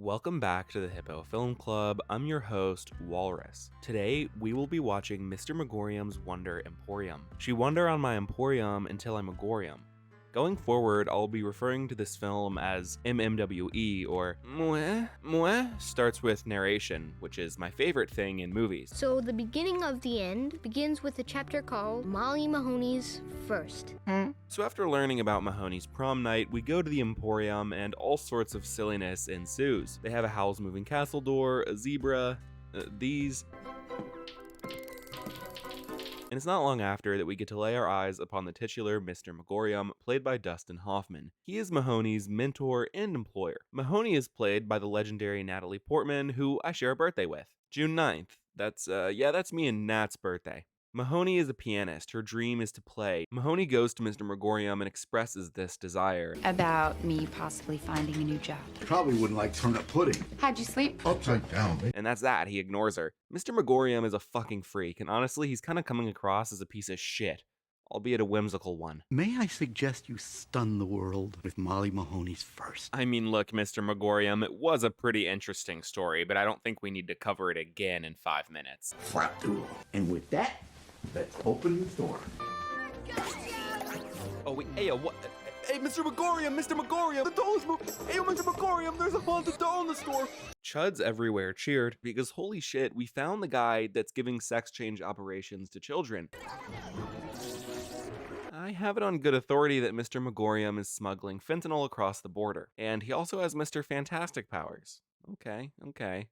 Welcome back to the Hippo Film Club. I'm your host, Walrus. Today, we will be watching Mr. Magorium's Wonder Emporium. She wander on my Emporium until I Magorium. Going forward, I'll be referring to this film as MMWE or Mouais. Mouais starts with narration, which is my favorite thing in movies. So the beginning of the end begins with a chapter called Molly Mahoney's First. So after learning about Mahoney's prom night, we go to the Emporium and all sorts of silliness ensues. They have a Howl's Moving Castle door, a zebra, these. And it's not long after that we get to lay our eyes upon the titular Mr. Magorium, played by Dustin Hoffman. He is Mahoney's mentor and employer. Mahoney is played by the legendary Natalie Portman, who I share a birthday with. June 9th. That's me and Nat's birthday. Mahoney is a pianist. Her dream is to play. Mahoney goes to Mr. Magorium and expresses this desire. About me possibly finding a new job. Probably wouldn't like turnip pudding. How'd you sleep? Upside down. And that's that. He ignores her. Mr. Magorium is a fucking freak, and honestly, he's kind of coming across as a piece of shit, albeit a whimsical one. May I suggest you stun the world with Molly Mahoney's First? I mean, look, Mr. Magorium, it was a pretty interesting story, but I don't think we need to cover it again in 5 minutes. Flap duel. And with that, let's open the door. Oh, wait, hey, what? Hey, Mr. Magorium, the doll is moving. Hey, Mr. Magorium, there's a haunted doll in the store. Chuds everywhere cheered because holy shit, we found the guy that's giving sex change operations to children. I have it on good authority that Mr. Magorium is smuggling fentanyl across the border, and he also has Mr. Fantastic powers. Okay.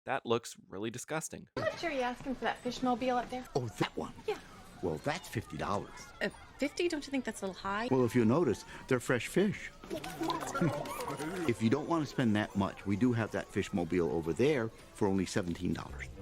That looks really disgusting. How much are you asking for that fishmobile up there? Oh, that one? Yeah. Well, that's $50. 50? Don't you think that's a little high? Well, if you notice, they're fresh fish. If you don't want to spend that much, we do have that fishmobile over there for only $17.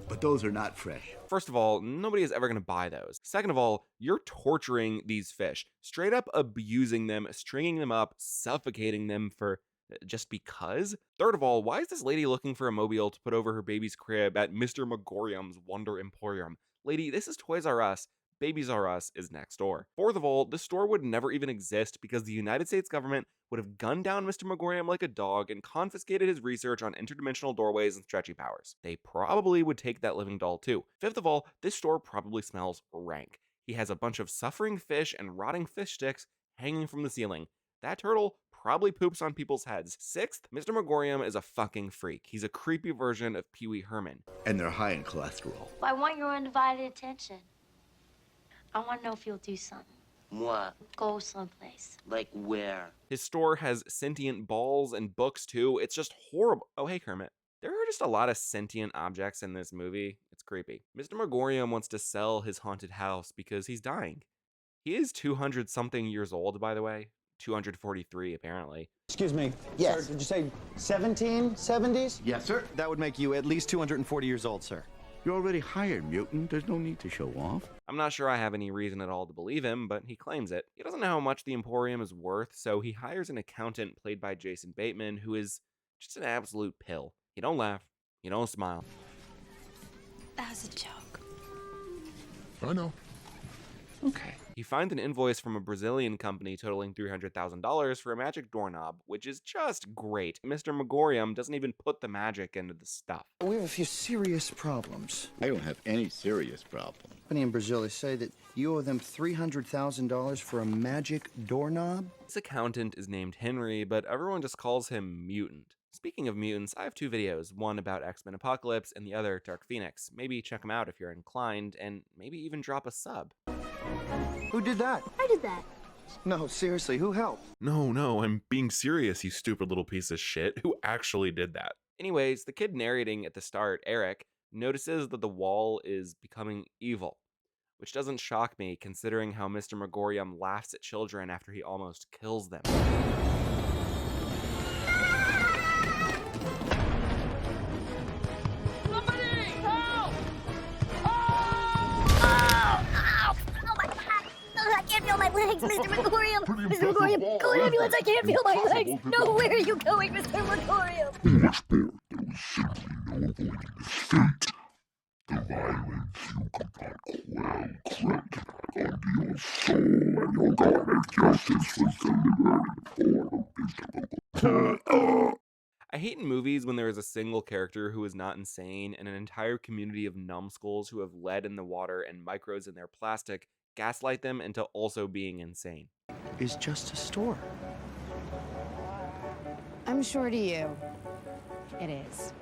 But those are not fresh. First of all, nobody is ever going to buy those. Second of all, you're torturing these fish, straight up abusing them, stringing them up, suffocating them for just because. Third of all, why is this lady looking for a mobile to put over her baby's crib at Mr. Magorium's Wonder Emporium? Lady, this is Toys R Us. Babies R Us is next door. Fourth of all, this store would never even exist because the United States government would have gunned down Mr. Magorium like a dog and confiscated his research on interdimensional doorways and stretchy powers. They probably would take that living doll too. Fifth of all, this store probably smells rank. He has a bunch of suffering fish and rotting fish sticks hanging from the ceiling. That turtle probably poops on people's heads. Sixth, Mr. Magorium is a fucking freak. He's a creepy version of Pee Wee Herman. And they're high in cholesterol. I want your undivided attention. I want to know if you'll do something. What? Go someplace. Like where? His store has sentient balls and books too. It's just horrible. Oh, hey, Kermit. There are just a lot of sentient objects in this movie. It's creepy. Mr. Magorium wants to sell his haunted house because he's dying. He is 200-something years old, by the way. 243, apparently. Excuse me. Yes. Sir, did you say 1770s? Yes, sir. That would make you at least 240 years old, sir. You're already hired, mutant. There's no need to show off. I'm not sure I have any reason at all to believe him, but he claims it. He doesn't know how much the Emporium is worth, so he hires an accountant played by Jason Bateman, who is just an absolute pill. He don't laugh. He don't smile. That was a joke. I know. Okay. He finds an invoice from a Brazilian company totaling $300,000 for a magic doorknob, which is just great. Mr. Magorium doesn't even put the magic into the stuff. We have a few serious problems. I don't have any serious problem. Company in Brazil, they say that you owe them $300,000 for a magic doorknob? This accountant is named Henry, but everyone just calls him Mutant. Speaking of mutants, I have 2 videos, one about X-Men Apocalypse and the other Dark Phoenix. Maybe check them out if you're inclined, and maybe even drop a sub. Who did that? I did that. No, seriously, who helped? No, I'm being serious, you stupid little piece of shit. Who actually did that? Anyways, the kid narrating at the start, Eric, notices that the wall is becoming evil, which doesn't shock me considering how Mr. Magorium laughs at children after he almost kills them. I can't feel my legs, Mr. Magorium. Mr. Magorium, call an ambulance. I can't feel my legs. No, where are you going, Mr. Magorium? Much better. There was simply no avoiding his fate. The violence you could not quell crept back onto your soul, and your garnet justice was delivered in the form of Mr. Magorium. I hate in movies when there is a single character who is not insane and an entire community of numbskulls who have lead in the water and micros in their plastic gaslight them into also being insane. Is just a store. I'm sure to you, it is.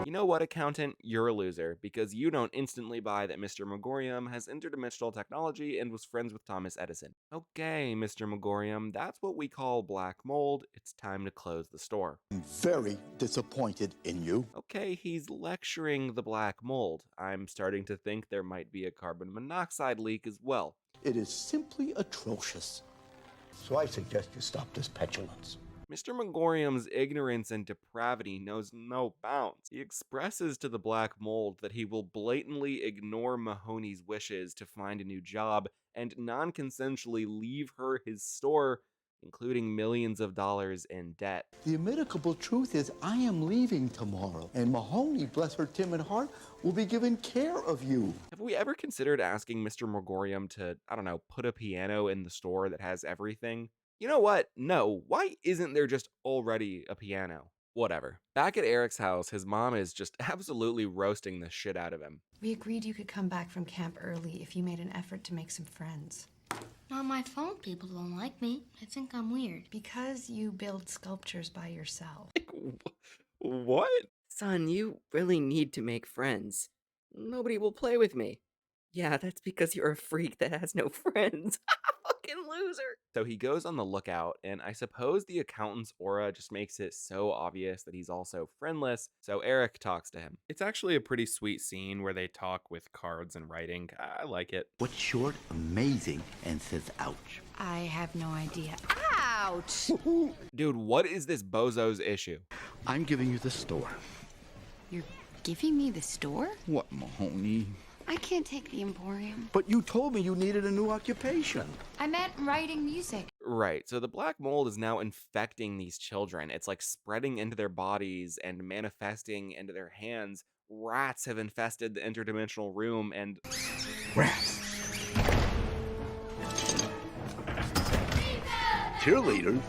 You know what, accountant? You're a loser, because you don't instantly buy that Mr. Magorium has interdimensional technology and was friends with Thomas Edison. Okay, Mr. Magorium, that's what we call black mold. It's time to close the store. I'm very disappointed in you. Okay, he's lecturing the black mold. I'm starting to think there might be a carbon monoxide leak as well. It is simply atrocious. So I suggest you stop this petulance. Mr. Magorium's ignorance and depravity knows no bounds. He expresses to the black mold that he will blatantly ignore Mahoney's wishes to find a new job and non-consensually leave her his store, including millions of dollars in debt. The immitigable truth is I am leaving tomorrow, and Mahoney, bless her timid heart, will be given care of you. Have we ever considered asking Mr. Magorium to, I don't know, put a piano in the store that has everything? You know what? No, why isn't there just already a piano? Whatever. Back at Eric's house, his mom is just absolutely roasting the shit out of him. We agreed you could come back from camp early if you made an effort to make some friends. On my phone, people don't like me. I think I'm weird. Because you build sculptures by yourself. What? Son, you really need to make friends. Nobody will play with me. Yeah, that's because you're a freak that has no friends. Fucking loser. So he goes on the lookout, and I suppose the accountant's aura just makes it so obvious that he's also friendless, so Eric talks to him. It's actually a pretty sweet scene where they talk with cards and writing. I like it. What's short, amazing, and says ouch? I have no idea. Ouch! Dude, what is this bozo's issue? I'm giving you the store. You're giving me the store? What, Mahoney? I can't take the Emporium. But you told me you needed a new occupation. I meant writing music. Right, so the black mold is now infecting these children. It's like spreading into their bodies and manifesting into their hands. Rats have infested the interdimensional room and... Rats. Cheerleaders?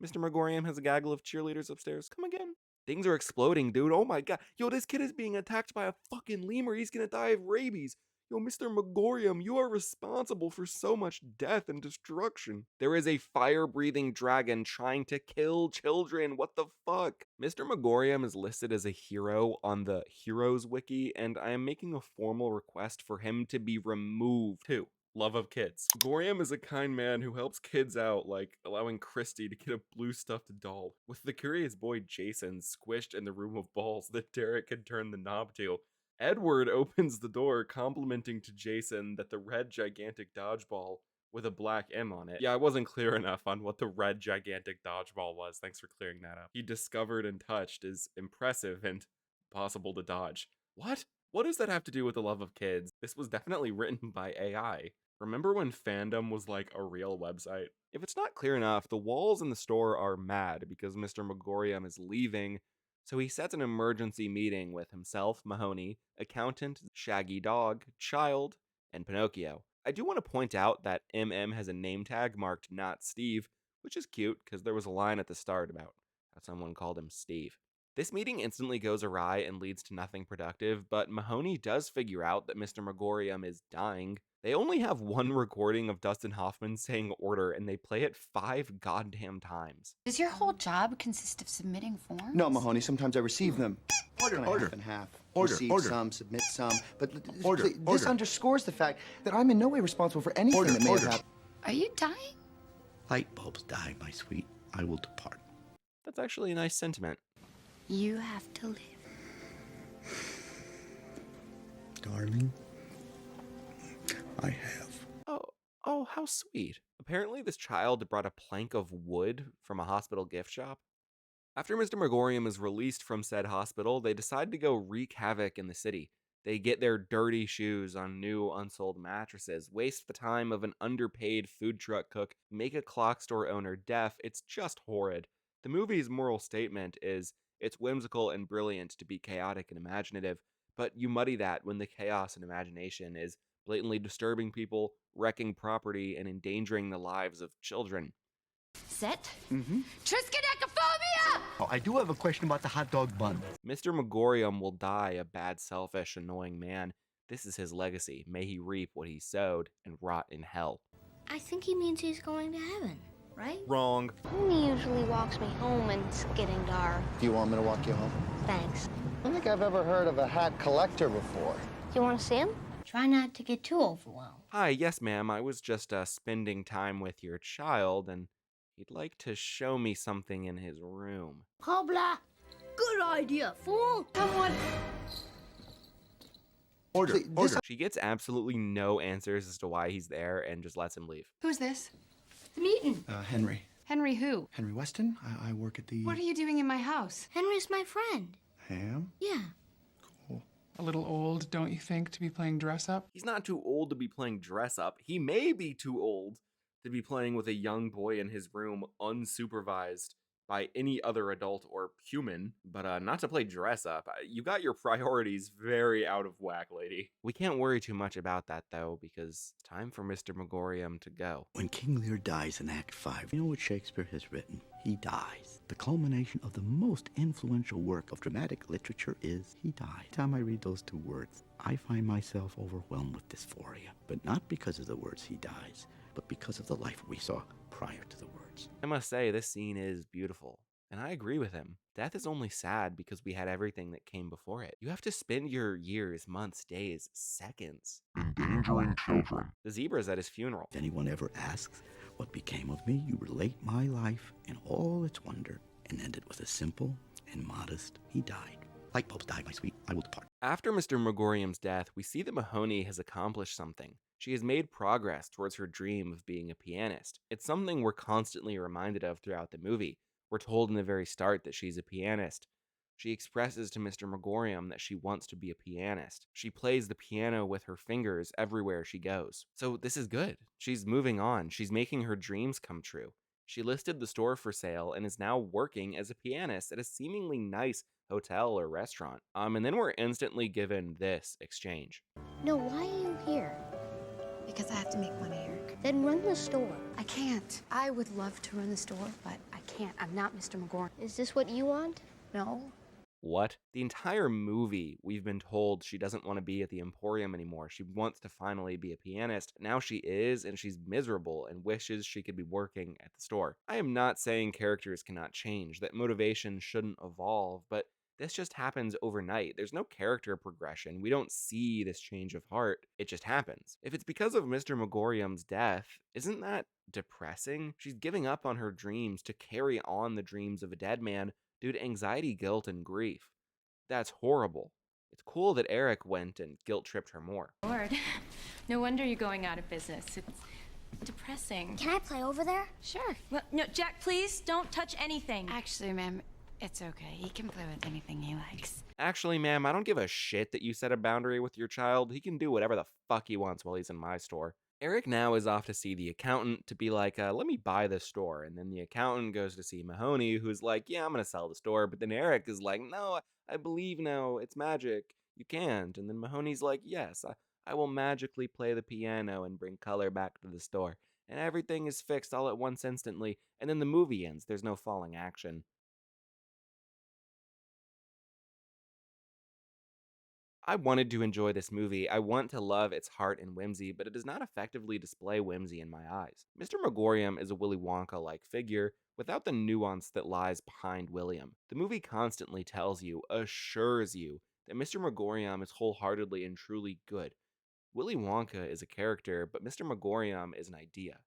Mr. Magorium has a gaggle of cheerleaders upstairs. Come again. Things are exploding, dude. Oh my god. Yo, this kid is being attacked by a fucking lemur. He's gonna die of rabies. Yo, Mr. Magorium, you are responsible for so much death and destruction. There is a fire-breathing dragon trying to kill children. What the fuck? Mr. Magorium is listed as a hero on the Heroes Wiki, and I am making a formal request for him to be removed too. Love of kids. Magorium is a kind man who helps kids out, like allowing Christy to get a blue stuffed doll. With the curious boy Jason squished in the room of balls that Derek can turn the knob to, Edward opens the door complimenting to Jason that the red gigantic dodgeball with a black M on it. Yeah, I wasn't clear enough on what the red gigantic dodgeball was. Thanks for clearing that up. He discovered and touched is impressive and possible to dodge. What? What does that have to do with the love of kids? This was definitely written by AI. Remember when fandom was like a real website? If it's not clear enough, the walls in the store are mad because Mr. Magorium is leaving, so he sets an emergency meeting with himself, Mahoney, accountant, Shaggy Dog, Child, and Pinocchio. I do want to point out that MM has a name tag marked not Steve, which is cute because there was a line at the start about how someone called him Steve. This meeting instantly goes awry and leads to nothing productive, but Mahoney does figure out that Mr. Magorium is dying. They only have one recording of Dustin Hoffman saying order, and they play it 5 goddamn times. Does your whole job consist of submitting forms? No, Mahoney, sometimes I receive them. Order, Half order. and half. Order, Receive order. some, submit some. But Order, this order. underscores the fact that I'm in no way responsible for anything Order, that may order. have happened. Are you dying? Light bulbs die, my sweet. I will depart. That's actually a nice sentiment. You have to live. Darling, I have. Oh, how sweet. Apparently this child brought a plank of wood from a hospital gift shop. After Mr. Magorium is released from said hospital, they decide to go wreak havoc in the city. They get their dirty shoes on new unsold mattresses, waste the time of an underpaid food truck cook, make a clock store owner deaf. It's just horrid. The movie's moral statement is, it's whimsical and brilliant to be chaotic and imaginative, but you muddy that when the chaos and imagination is blatantly disturbing people, wrecking property, and endangering the lives of children. Set. Mm-hmm. Triskaidekaphobia! Oh, I do have a question about the hot dog bun. Mr. Magorium will die a bad, selfish, annoying man. This is his legacy. May he reap what he sowed and rot in hell. I think he means he's going to heaven, right? Wrong. He usually walks me home when it's getting dark. Do you want me to walk you home? Thanks. I don't think I've ever heard of a hat collector before. You want to see him? Try not to get too overwhelmed. Hi, yes, ma'am. I was just spending time with your child, and he'd like to show me something in his room. Cobra! Good idea, fool! Someone. Order. She gets absolutely no answers as to why he's there and just lets him leave. Who's this? The meeting. Henry. Henry who? Henry Weston. I work at the... What are you doing in my house? Henry's my friend. Ham? Yeah. A little old, don't you think, to be playing dress up? He's not too old to be playing dress up. He may be too old to be playing with a young boy in his room unsupervised by any other adult or human, but not to play dress up. You got your priorities very out of whack, lady. We can't worry too much about that, though, because it's time for Mr. Magorium to go. When King Lear dies in Act 5, you know what Shakespeare has written? He dies. The culmination of the most influential work of dramatic literature is he died. Every time I read those two words, I find myself overwhelmed with dysphoria. But not because of the words he dies, but because of the life we saw prior to the words. I must say, this scene is beautiful, and I agree with him. Death is only sad because we had everything that came before it. You have to spend your years, months, days, seconds Endangering children. The zebra's at his funeral. If anyone ever asks what became of me, you relate my life in all its wonder and end it with a simple and modest, he died. Like Pope's died, my sweet, I will depart. After Mr. Magorium's death, we see that Mahoney has accomplished something. She has made progress towards her dream of being a pianist. It's something we're constantly reminded of throughout the movie. We're told in the very start that she's a pianist. She expresses to Mr. Magorium that she wants to be a pianist. She plays the piano with her fingers everywhere she goes. So this is good. She's moving on. She's making her dreams come true. She listed the store for sale and is now working as a pianist at a seemingly nice hotel or restaurant. And then we're instantly given this exchange. No, why are you here? Because I have to make money, Eric. Then run the store. I can't. I would love to run the store, but I can't. I'm not Mr. McGorn. Is this what you want? No. What? The entire movie, we've been told she doesn't want to be at the Emporium anymore. She wants to finally be a pianist. Now she is, and she's miserable and wishes she could be working at the store. I am not saying characters cannot change, that motivation shouldn't evolve, but this just happens overnight. There's no character progression. We don't see this change of heart. It just happens. If it's because of Mr. Magorium's death, isn't that depressing? She's giving up on her dreams to carry on the dreams of a dead man due to anxiety, guilt, and grief. That's horrible. It's cool that Eric went and guilt-tripped her more. Lord, no wonder you're going out of business. It's depressing. Can I play over there? Sure. Well, no, Jack, please don't touch anything. Actually, ma'am, it's okay. He can play with anything he likes. Actually, ma'am, I don't give a shit that you set a boundary with your child. He can do whatever the fuck he wants while he's in my store. Eric now is off to see the accountant to be like, let me buy the store. And then the accountant goes to see Mahoney, who's like, yeah, I'm going to sell the store. But then Eric is like, no, I believe now. It's magic. You can't. And then Mahoney's like, yes, I will magically play the piano and bring color back to the store. And everything is fixed all at once instantly. And then the movie ends. There's no falling action. I wanted to enjoy this movie. I want to love its heart and whimsy, but it does not effectively display whimsy in my eyes. Mr. Magorium is a Willy Wonka-like figure without the nuance that lies behind William. The movie constantly tells you, assures you, that Mr. Magorium is wholeheartedly and truly good. Willy Wonka is a character, but Mr. Magorium is an idea.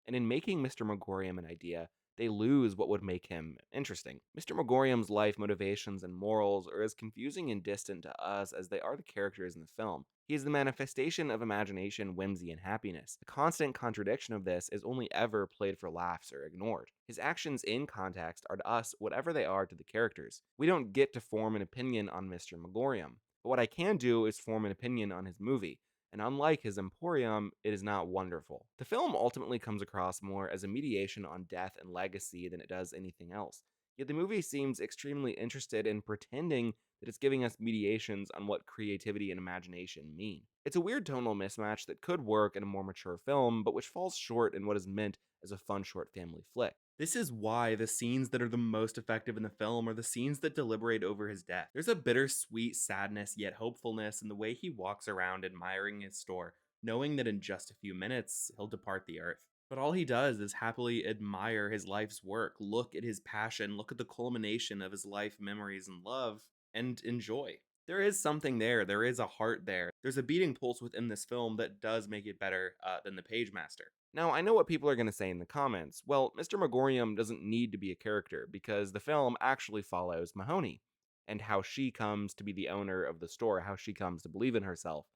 And in making Mr. Magorium an idea, they lose what would make him interesting. Mr. Magorium's life motivations and morals are as confusing and distant to us as they are the characters in the film. He is the manifestation of imagination, whimsy, and happiness. The constant contradiction of this is only ever played for laughs or ignored. His actions in context are to us whatever they are to the characters. We don't get to form an opinion on Mr. Magorium, but what I can do is form an opinion on his movie. And unlike his Emporium, it is not wonderful. The film ultimately comes across more as a mediation on death and legacy than it does anything else. Yet the movie seems extremely interested in pretending that it's giving us mediations on what creativity and imagination mean. It's a weird tonal mismatch that could work in a more mature film, but which falls short in what is meant as a fun short family flick. This is why the scenes that are the most effective in the film are the scenes that deliberate over his death. There's a bittersweet sadness yet hopefulness in the way he walks around admiring his store, knowing that in just a few minutes he'll depart the earth. But all he does is happily admire his life's work, look at his passion, look at the culmination of his life memories and love, and enjoy. There is something there. There is a heart there. There's a beating pulse within this film that does make it better than The Page Master. Now, I know what people are going to say in the comments. Well, Mr. Magorium doesn't need to be a character because the film actually follows Mahoney and how she comes to be the owner of the store, how she comes to believe in herself.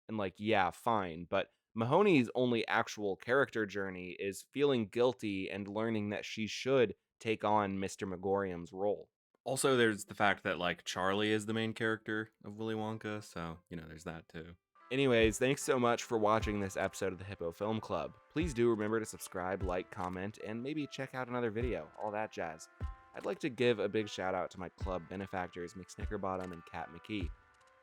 And like, yeah, fine, but Mahoney's only actual character journey is feeling guilty and learning that she should take on Mr. Magorium's role. Also, there's the fact that, like, Charlie is the main character of Willy Wonka, so, you know, there's that too. Anyways, thanks so much for watching this episode of the Hippo Film Club. Please do remember to subscribe, like, comment, and maybe check out another video, all that jazz. I'd like to give a big shout out to my club benefactors, McSnickerbottom and Kat McKee.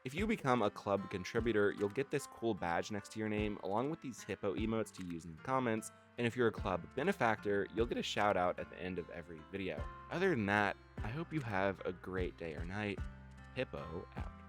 If you become a club contributor, you'll get this cool badge next to your name, along with these Hippo emotes to use in the comments, and if you're a club benefactor, you'll get a shout out at the end of every video. Other than that, I hope you have a great day or night. Hippo out.